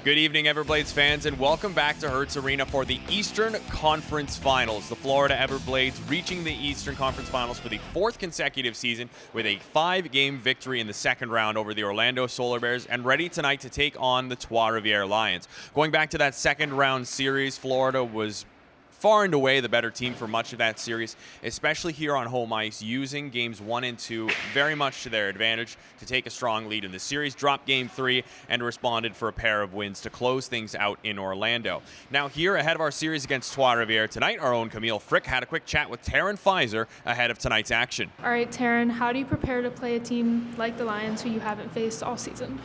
Good evening, Everblades fans, and welcome back to Hertz Arena for the Eastern Conference Finals. The Florida Everblades reaching the Eastern Conference Finals for the fourth consecutive season with a 5-game victory in the second round over the Orlando Solar Bears and ready tonight to take on the Trois-Rivières Lions. Going back to that second round series, Florida was far and away the better team for much of that series, especially here on home ice, using games 1 and 2 very much to their advantage to take a strong lead in the series, dropped game 3, and responded for a pair of wins to close things out in Orlando. Now here, ahead of our series against Trois-Rivières tonight, our own Camille Frick had a quick chat with Tame Pfizer ahead of tonight's action. All right, Taryn, how do you prepare to play a team like the Lions who you haven't faced all season?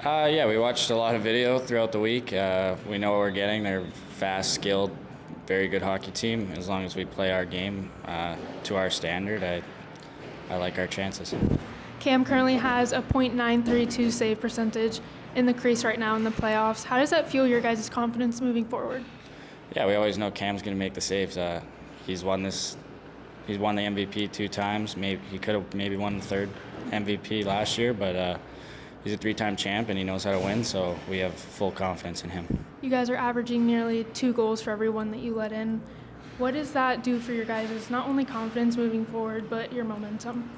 Yeah, we watched a lot of video throughout the week. We know what we're getting. They're fast, skilled, very good hockey team. As long as we play our game to our standard, I like our chances. Cam currently has a .932 save percentage in the crease right now in the playoffs. How does that fuel your guys' confidence moving forward? Yeah, we always know Cam's going to make the saves. He's won the MVP 2 times. He could have maybe won the third MVP last year, but he's a 3-time champ and he knows how to win, so we have full confidence in him. You guys are averaging nearly 2 goals for every one that you let in. What does that do for your guys' not only confidence moving forward, but your momentum?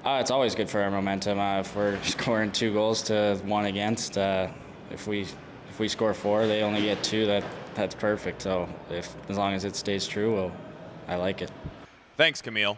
It's always good for our momentum. If we're scoring 2 goals to 1 against, if we score 4, they only get 2. That's perfect. So as long as it stays true, I like it. Thanks, Camille.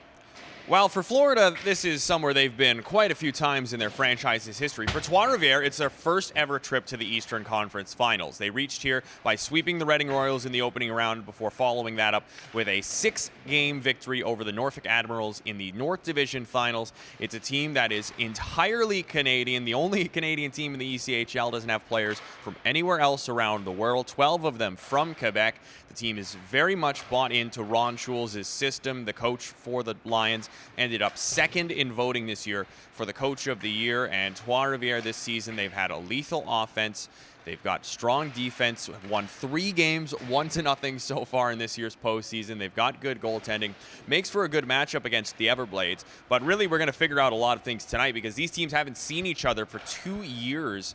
While for Florida, this is somewhere they've been quite a few times in their franchise's history. For Trois-Rivières, it's their first ever trip to the Eastern Conference Finals. They reached here by sweeping the Reading Royals in the opening round before following that up with a 6-game victory over the Norfolk Admirals in the North Division Finals. It's a team that is entirely Canadian. The only Canadian team in the ECHL doesn't have players from anywhere else around the world, 12 of them from Quebec. The team is very much bought into Ron Schulz's system. The coach for the Lions ended up second in voting this year for the Coach of the Year, and Trois-Rivières this season, they've had a lethal offense. They've got strong defense, have won 3 games, 1-0 so far in this year's postseason. They've got good goaltending. Makes for a good matchup against the Everblades, but really we're going to figure out a lot of things tonight because these teams haven't seen each other for 2 years.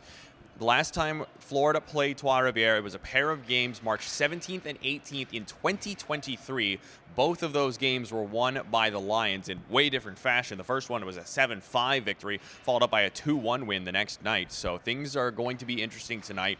The last time Florida played Trois-Rivières, it was a pair of games, March 17th and 18th in 2023. Both of those games were won by the Lions in way different fashion. The first one was a 7-5 victory, followed up by a 2-1 win the next night. So things are going to be interesting tonight.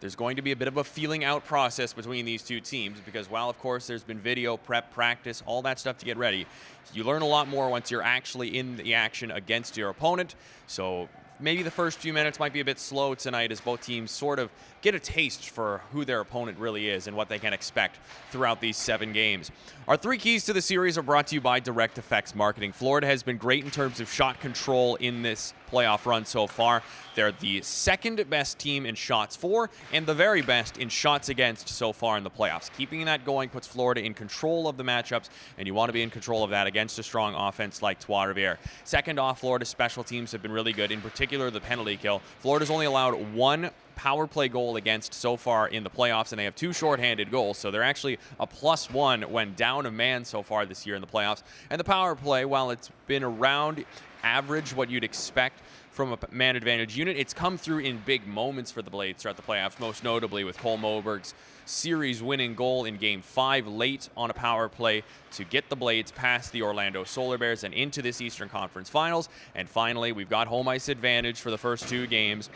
There's going to be a bit of a feeling out process between these two teams because while, of course, there's been video, prep, practice, all that stuff to get ready, you learn a lot more once you're actually in the action against your opponent. So maybe the first few minutes might be a bit slow tonight as both teams sort of get a taste for who their opponent really is and what they can expect throughout these 7 games. Our 3 keys to the series are brought to you by Direct Effects Marketing. Florida has been great in terms of shot control in this playoff run so far. They're the second best team in shots for and the very best in shots against so far in the playoffs. Keeping that going puts Florida in control of the matchups, and you want to be in control of that against a strong offense like Trois-Rivières. Second off, Florida's special teams have been really good, in particular the penalty kill. Florida's only allowed 1 power play goal against so far in the playoffs, and they have 2 shorthanded goals, so they're actually a +1 when down a man so far this year in the playoffs. And the power play, while it's been around average, what you'd expect from a man advantage unit, it's come through in big moments for the Blades throughout the playoffs, most notably with Cole Moberg's series-winning goal in Game 5 late on a power play to get the Blades past the Orlando Solar Bears and into this Eastern Conference Finals. And finally, we've got home ice advantage for the first 2 games.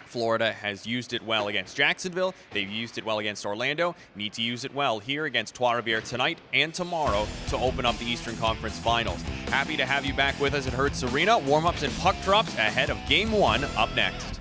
Florida has used it well against Jacksonville. They've used it well against Orlando. Need to use it well here against Trois-Rivières tonight and tomorrow to open up the Eastern Conference Finals. Happy to have you back with us at Hertz Arena. Warm-ups and puck drops ahead of Game 1 up next.